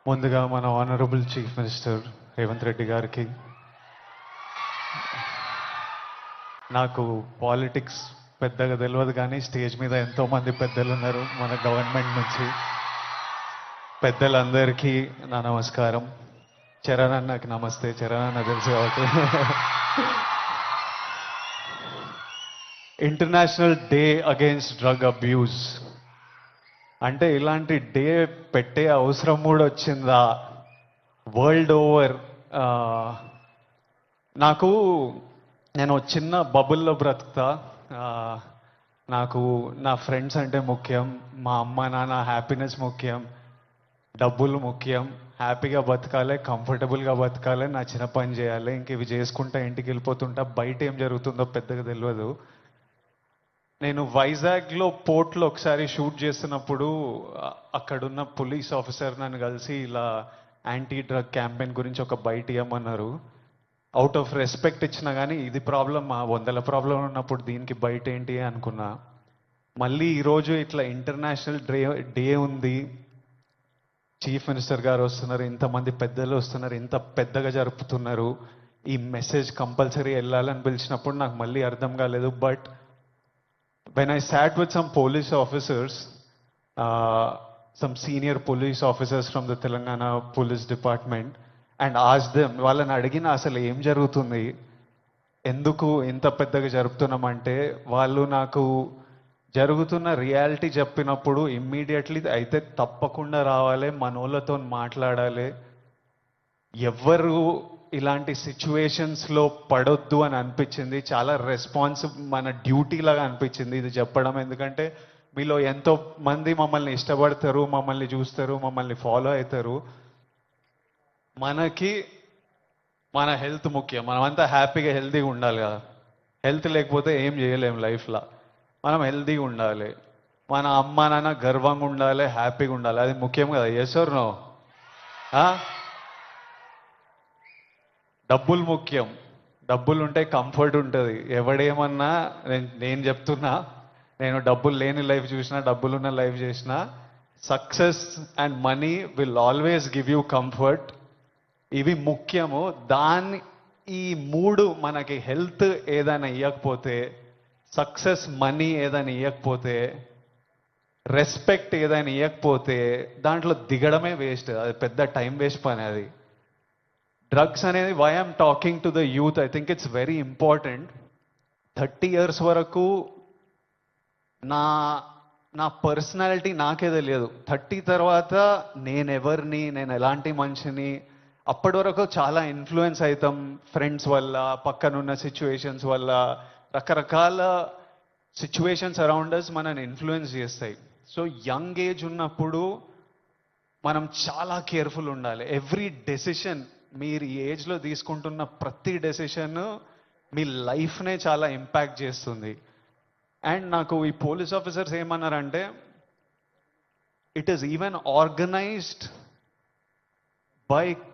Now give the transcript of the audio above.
ముందుగా మన honourable chief minister Revanth Reddy గారికి, నాకు పాలిటిక్స్ పెద్దగా తెలియదు కానీ స్టేజ్ మీద ఎంతోమంది పెద్దలు ఉన్నారు మన గవర్నమెంట్ నుంచి. పెద్దలందరికీ నా నమస్కారం. చరణ్ అన్నకి నమస్తే. చరణ్ అన్న తెలుసు కాబట్టి. International day against drug abuse అంటే ఇలాంటి డే పెట్టే అవసరం కూడా వచ్చిందా వరల్డ్ ఓవర్? నేను చిన్న బబుల్లో బ్రతుకుతా. నాకు నా ఫ్రెండ్స్ అంటే ముఖ్యం, మా అమ్మ నాన్న హ్యాపీనెస్ ముఖ్యం, డబ్బులు ముఖ్యం, హ్యాపీగా బతకాలి, కంఫర్టబుల్గా బతకాలి, నా చిన్న పని చేయాలి, ఇంక ఇవి చేసుకుంటా ఇంటికి వెళ్ళిపోతుంటా. బయట ఏం జరుగుతుందో పెద్దగా తెలియదు. నేను వైజాగ్లో పోర్ట్లో ఒకసారి షూట్ చేస్తున్నప్పుడు అక్కడున్న పోలీస్ ఆఫీసర్ నన్ను కలిసి ఇలా యాంటీ డ్రగ్ క్యాంపెయిన్ గురించి ఒక బయట ఇవ్వమన్నారు. అవుట్ ఆఫ్ రెస్పెక్ట్ ఇచ్చినా కానీ ఇది ప్రాబ్లం, మా 100 ప్రాబ్లం ఉన్నప్పుడు దీనికి బయట ఏంటి అనుకున్నా. మళ్ళీ ఈరోజు ఇట్లా ఇంటర్నేషనల్ డే ఉంది, చీఫ్ మినిస్టర్ గారు వస్తున్నారు, ఇంతమంది పెద్దలు వస్తున్నారు, ఇంత పెద్దగా జరుపుతున్నారు, ఈ మెసేజ్ కంపల్సరీ వెళ్ళాలని పిలిచినప్పుడు నాకు మళ్ళీ అర్థం కాలేదు. But when I sat with some police officers, some senior police officers from the Telangana Police Department, and asked them, వాళ్ళని అడిగిన అసలు ఏం జరుగుతుంది, ఎందుకు ఇంత పెద్దగా జరుపుతున్నామంటే, వాళ్ళు నాకు జరుగుతున్న రియాలిటీ చెప్పినప్పుడు ఇమ్మీడియట్లీ అయితే తప్పకుండా రావాలి, మనోళ్ళతో మాట్లాడాలి, ఎవ్వరు ఇలాంటి సిచ్యువేషన్స్లో పడొద్దు అని అనిపించింది. చాలా మన డ్యూటీ లాగా అనిపించింది ఇది చెప్పడం. ఎందుకంటే మీలో ఎంతో మంది మమ్మల్ని ఇష్టపడతారు, మమ్మల్ని చూస్తారు, మమ్మల్ని ఫాలో అవుతారు. మనకి మన హెల్త్ ముఖ్యం. మనమంతా హ్యాపీగా హెల్తీగా ఉండాలి కదా. హెల్త్ లేకపోతే ఏం చేయలేము లైఫ్లో. మనం హెల్తీగా ఉండాలి, మన అమ్మ నాన్న గర్వంగా ఉండాలి, హ్యాపీగా ఉండాలి, అది ముఖ్యం కదా. Yes or no? డబ్బులు ముఖ్యం. డబ్బులు ఉంటే కంఫర్ట్ ఉంటుంది. ఎవడేమన్నా నేను చెప్తున్నా, నేను డబ్బులు లేని లైఫ్ చూసినా, డబ్బులున్న లైఫ్ చేసిన, success and money will always give you comfort. ఇవి ముఖ్యము. ఈ మూడు మనకి హెల్త్ ఏదైనా ఇవ్వకపోతే, సక్సెస్ మనీ ఏదైనా ఇవ్వకపోతే, రెస్పెక్ట్ ఏదైనా ఇవ్వకపోతే దాంట్లో దిగడమే వేస్ట్. అది పెద్ద టైం వేస్ట్ పని. అది డ్రగ్స్ అనేది, why I'm talking to the youth, I think it's very important. 30 years వరకు నా పర్సనాలిటీ నాకే తెలియదు. 30 తర్వాత నేనెవరిని, నేను ఎలాంటి మనిషిని, అప్పటి వరకు చాలా ఇన్ఫ్లుయెన్స్ అవుతాం ఫ్రెండ్స్ వల్ల, పక్కనున్న సిచ్యువేషన్స్ వల్ల. రకరకాల సిచ్యువేషన్స్ అరౌండ్ అస్ మనని ఇన్ఫ్లుయెన్స్ చేస్తాయి. సో యంగ్ ఏజ్ ఉన్నప్పుడు మనం చాలా కేర్ఫుల్ ఉండాలి. ఎవ్రీ డెసిషన్, మీరు ఈ ఏజ్లో తీసుకుంటున్న ప్రతి డెసిషన్ మీ లైఫ్నే చాలా ఇంపాక్ట్ చేస్తుంది. అండ్ నాకు ఈ పోలీస్ ఆఫీసర్స్ ఏమన్నారంటే, it is even organised by